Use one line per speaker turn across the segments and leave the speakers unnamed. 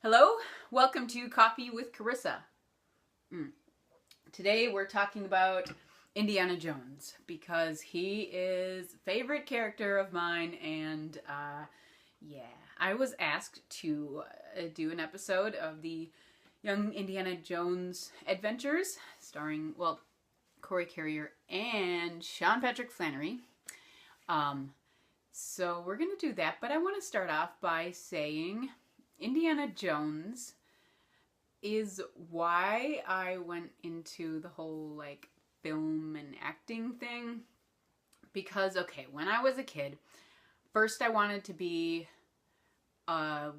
Hello, welcome to Coffee with Carissa. Today we're talking about Indiana Jones because he is a favorite character of mine, and yeah, I was asked to do an episode of the Young Indiana Jones Adventures starring, well, Corey Carrier and Sean Patrick Flannery. So we're going to do that, but I want to start off by saying Indiana Jones is why I went into the whole like film and acting thing. Because, okay, when I was a kid, first I wanted to be a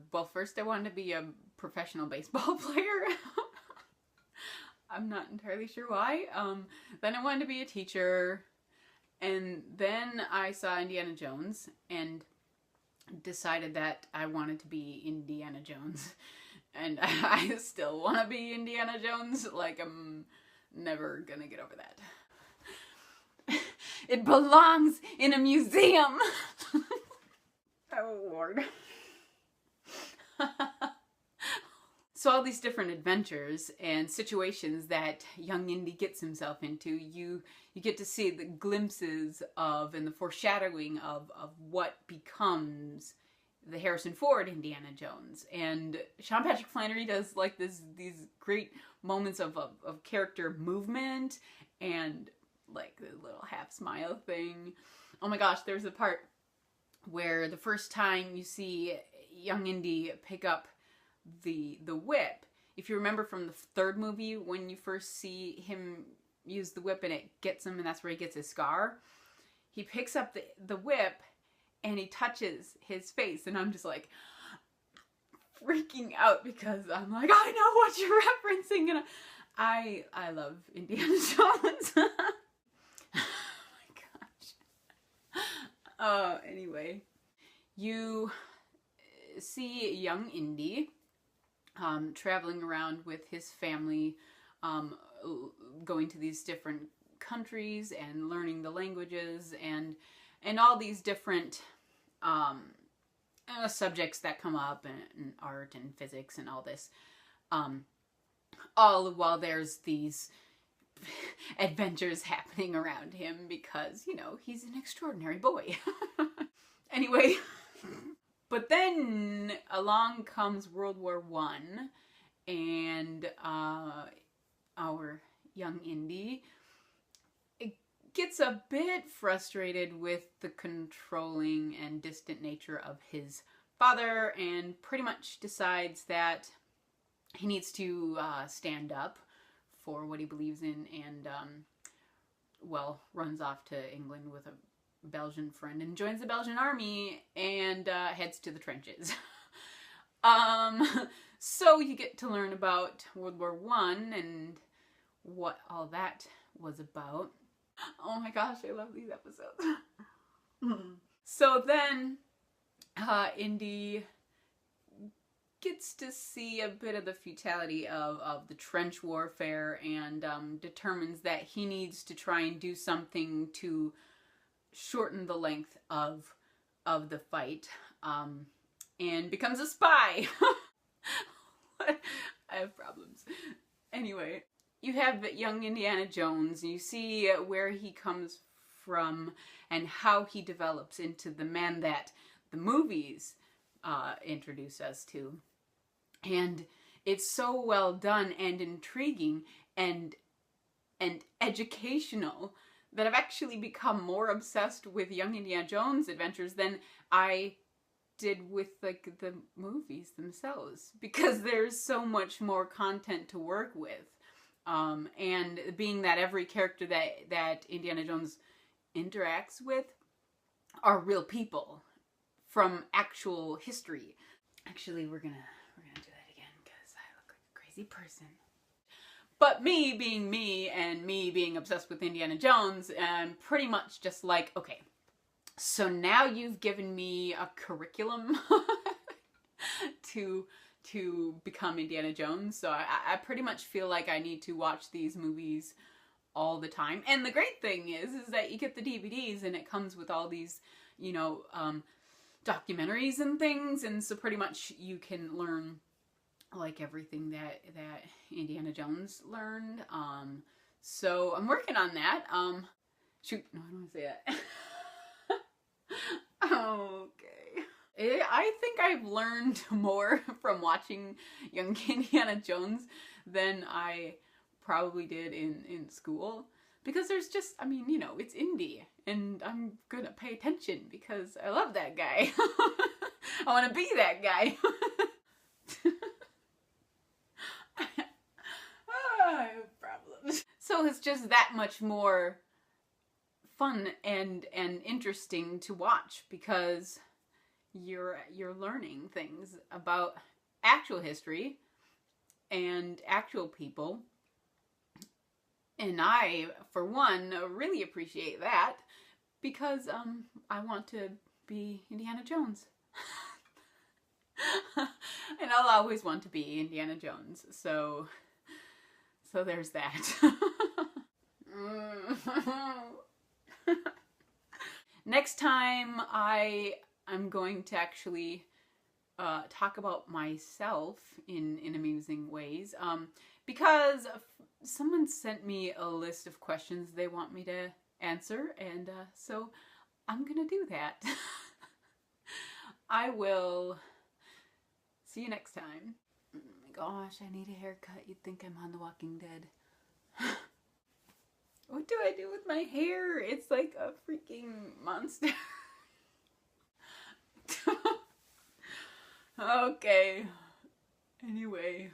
professional baseball player. I'm not entirely sure why. Then I wanted to be a teacher, and then I saw Indiana Jones and decided that I wanted to be Indiana Jones. And I still want to be Indiana Jones. Like, I'm never gonna get over that. It belongs in a museum. Oh, Lord. So all these different adventures and situations that young Indy gets himself into, you get to see the glimpses of and the foreshadowing of what becomes the Harrison Ford Indiana Jones. And Sean Patrick Flannery does like these great moments of character movement and like the little half smile thing. Oh my gosh, there's a part where the first time you see young Indy pick up the whip. If you remember from the third movie, when you first see him use the whip and it gets him, and that's where he gets his scar, he picks up the whip and he touches his face, and I'm just like freaking out because I'm like, I know what you're referencing, and I love Indiana Jones. Oh my gosh. Anyway, you see young Indy traveling around with his family, going to these different countries and learning the languages and all these different subjects that come up in art and physics and all this. All while there's these adventures happening around him because, you know, he's an extraordinary boy. Anyway. But then along comes World War I, and our young Indy gets a bit frustrated with the controlling and distant nature of his father, and pretty much decides that he needs to stand up for what he believes in, and well, runs off to England with a Belgian friend and joins the Belgian army and heads to the trenches. So you get to learn about World War I and what all that was about. Oh my gosh, I love these episodes. So then Indy gets to see a bit of the futility of the trench warfare, and determines that he needs to try and do something to shorten the length of the fight, and becomes a spy. I have problems. Anyway, you have young Indiana Jones, and you see where he comes from and how he develops into the man that the movies introduce us to. And it's so well done and intriguing and educational that I've actually become more obsessed with Young Indiana Jones adventures than I did with like the movies themselves, because there's so much more content to work with, and being that every character that Indiana Jones interacts with are real people from actual history. Actually, we're gonna do that again because I look like a crazy person. But me being me and me being obsessed with Indiana Jones, and pretty much just like, okay, so now you've given me a curriculum to become Indiana Jones. So I pretty much feel like I need to watch these movies all the time. And the great thing is that you get the DVDs and it comes with all these, you know, documentaries and things. And so pretty much you can learn like everything that Indiana Jones learned. So I'm working on that. Shoot, no, I don't want to say that. Okay. I think I've learned more from watching young Indiana Jones than I probably did in school. Because there's just, I mean, you know, it's Indy, and I'm gonna pay attention because I love that guy. I want to be that guy. I have problems. So it's just that much more fun and interesting to watch because you're learning things about actual history and actual people. And I, for one, really appreciate that because I want to be Indiana Jones. And I'll always want to be Indiana Jones. So there's that. Next time I'm going to actually talk about myself in amusing ways. Because someone sent me a list of questions they want me to answer, and so I'm gonna do that. I will see you next time. Oh my gosh, I need a haircut. You'd think I'm on The Walking Dead. What do I do with my hair? It's like a freaking monster. Okay. Anyway.